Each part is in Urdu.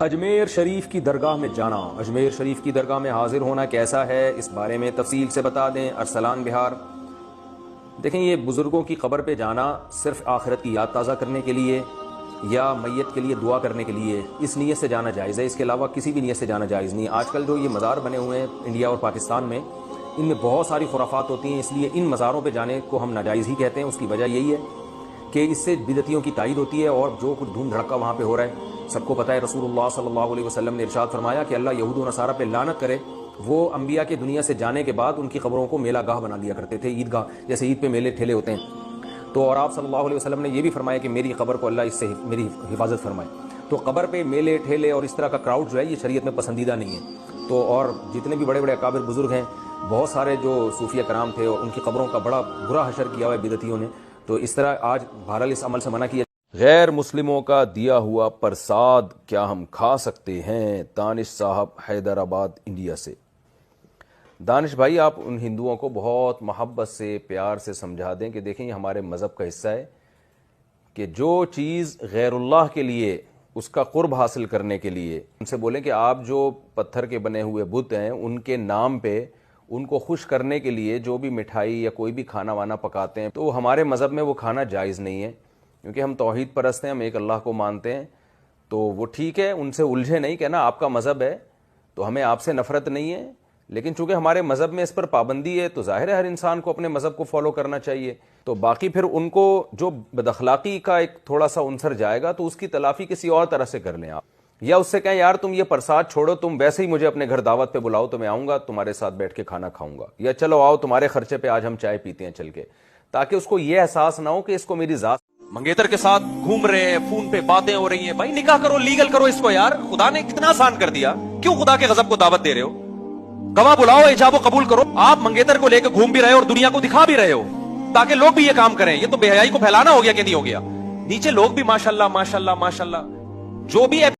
اجمیر شریف کی درگاہ میں جانا، اجمیر شریف کی درگاہ میں حاضر ہونا کیسا ہے، اس بارے میں تفصیل سے بتا دیں۔ ارسلان بہار۔ دیکھیں، یہ بزرگوں کی قبر پہ جانا صرف آخرت کی یاد تازہ کرنے کے لیے یا میت کے لیے دعا کرنے کے لیے اس نیت سے جانا جائز ہے، اس کے علاوہ کسی بھی نیت سے جانا جائز نہیں۔ آج کل جو یہ مزار بنے ہوئے ہیں انڈیا اور پاکستان میں، ان میں بہت ساری خرافات ہوتی ہیں، اس لیے ان مزاروں پہ جانے کو ہم ناجائز ہی کہتے ہیں۔ اس کی وجہ یہی ہے کہ اس سے بدعتیوں کی تائید ہوتی ہے، اور جو کچھ دھوم دھڑکا وہاں پہ ہو رہا ہے سب کو پتہ ہے۔ رسول اللہ صلی اللہ علیہ وسلم نے ارشاد فرمایا کہ اللہ یہود و نصارہ پہ لعنت کرے، وہ انبیاء کے دنیا سے جانے کے بعد ان کی قبروں کو میلہ گاہ بنا لیا کرتے تھے، عید گاہ، جیسے عید پہ میلے ٹھیلے ہوتے ہیں۔ تو اور آپ صلی اللہ علیہ وسلم نے یہ بھی فرمایا کہ میری قبر کو اللہ اس سے میری حفاظت فرمائے۔ تو قبر پہ میلے ٹھیلے اور اس طرح کا کراؤڈ جو ہے یہ شریعت میں پسندیدہ نہیں ہے۔ تو اور جتنے بھی بڑے بڑے اکابر بزرگ ہیں، بہت سارے جو صوفیہ کرام تھے، اور ان کی قبروں کا بڑا برا حشر کیا ہوا ہے بدعتیوں نے، تو اس طرح آج بہرحال اس عمل سے منع کیا۔ غیر مسلموں کا دیا ہوا پرساد کیا ہم کھا سکتے ہیں؟ دانش صاحب حیدرآباد انڈیا سے۔ دانش بھائی، آپ ان ہندوؤں کو بہت محبت سے پیار سے سمجھا دیں کہ دیکھیں یہ ہمارے مذہب کا حصہ ہے کہ جو چیز غیر اللہ کے لیے اس کا قرب حاصل کرنے کے لیے، ان سے بولیں کہ آپ جو پتھر کے بنے ہوئے بت ہیں ان کے نام پہ ان کو خوش کرنے کے لیے جو بھی مٹھائی یا کوئی بھی کھانا وانا پکاتے ہیں، تو ہمارے مذہب میں وہ کھانا جائز نہیں ہے، کیونکہ ہم توحید پرست ہیں، ہم ایک اللہ کو مانتے ہیں۔ تو وہ ٹھیک ہے، ان سے الجھے نہیں، کہنا آپ کا مذہب ہے تو ہمیں آپ سے نفرت نہیں ہے، لیکن چونکہ ہمارے مذہب میں اس پر پابندی ہے تو ظاہر ہے ہر انسان کو اپنے مذہب کو فالو کرنا چاہیے۔ تو باقی پھر ان کو جو بد اخلاقی کا ایک تھوڑا سا عنصر جائے گا تو اس کی تلافی کسی اور طرح سے کر لیں آپ، یا اس سے کہیں یار تم یہ پرساد چھوڑو، تم ویسے ہی مجھے اپنے گھر دعوت پہ بلاؤ تو میں آؤں گا تمہارے ساتھ بیٹھ کے کھانا کھاؤں گا، یا چلو آؤ تمہارے خرچے پہ آج ہم چائے پیتے ہیں چل کے، تاکہ اس کو یہ احساس نہ ہو کہ اس کو میری ذات۔ منگیتر کے ساتھ گھوم رہے ہیں، فون پہ باتیں ہو رہی ہیں، بھائی نکاح کرو، لیگل کرو اس کو یار، خدا نے کتنا آسان کر دیا، کیوں خدا کے غضب کو دعوت دے رہے ہو؟ گواہ بلاؤ، ایجاب و قبول کرو۔ آپ منگیتر کو لے کے گھوم بھی رہے ہو اور دنیا کو دکھا بھی رہے ہو تاکہ لوگ بھی یہ کام کریں، یہ تو بے حیائی کو پھیلانا ہو گیا کہ نہیں ہو گیا؟ نیچے لوگ بھی ماشاءاللہ ماشاءاللہ ماشاءاللہ جو بھی ہے۔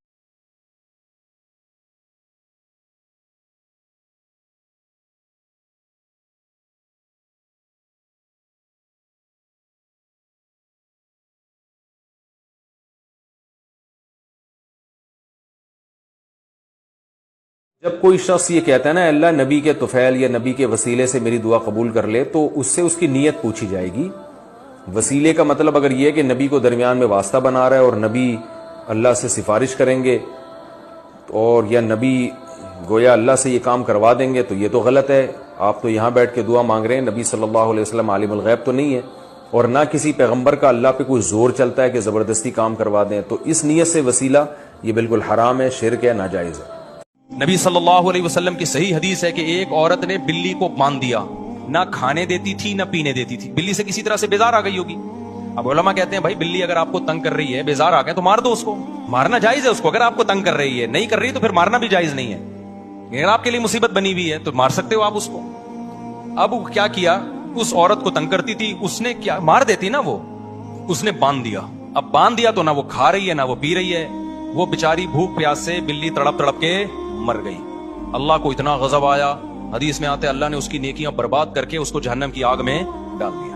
جب کوئی شخص یہ کہتا ہے نا اللہ نبی کے طفیل یا نبی کے وسیلے سے میری دعا قبول کر لے، تو اس سے اس کی نیت پوچھی جائے گی۔ وسیلے کا مطلب اگر یہ ہے کہ نبی کو درمیان میں واسطہ بنا رہا ہے اور نبی اللہ سے سفارش کریں گے، اور یا نبی گویا اللہ سے یہ کام کروا دیں گے، تو یہ تو غلط ہے۔ آپ تو یہاں بیٹھ کے دعا مانگ رہے ہیں، نبی صلی اللہ علیہ وسلم عالم الغیب تو نہیں ہے، اور نہ کسی پیغمبر کا اللہ پہ کوئی زور چلتا ہے کہ زبردستی کام کروا دیں، تو اس نیت سے وسیلہ یہ بالکل حرام ہے، شرک ہے، ناجائز ہے۔ نبی صلی اللہ علیہ وسلم کی صحیح حدیث ہے کہ ایک عورت نے بلی کو باندھ دیا، نہ کھانے دیتی تھی نہ پینے دیتی تھی، بلی سے کسی طرح سے بیزار آ گئی ہوگی۔ اب علماء کہتے ہیں بھائی بلی اگر آپ کو تنگ کر رہی ہے، بیزار آ گئے تو مار دو اس کو، مارنا جائز ہے اس کو، اگر آپ کو تنگ کر رہی ہے، نہیں کر رہی تو پھر مارنا بھی جائز نہیں ہے۔ اگر آپ کے لیے مصیبت بنی ہوئی ہے تو مار سکتے ہو آپ اس کو۔ اب کیا کیا، اس عورت کو تنگ کرتی تھی، اس نے کیا، مار دیتی نا وہ، اس نے باندھ دیا۔ اب باندھ دیا تو نہ وہ کھا رہی ہے نہ وہ پی رہی ہے، وہ بیچاری بھوک پیاس سے بلی تڑپ تڑپ کے مر گئی۔ اللہ کو اتنا غضب آیا، حدیث میں آتا ہے اللہ نے اس کی نیکیاں برباد کر کے اس کو جہنم کی آگ میں ڈال دیا۔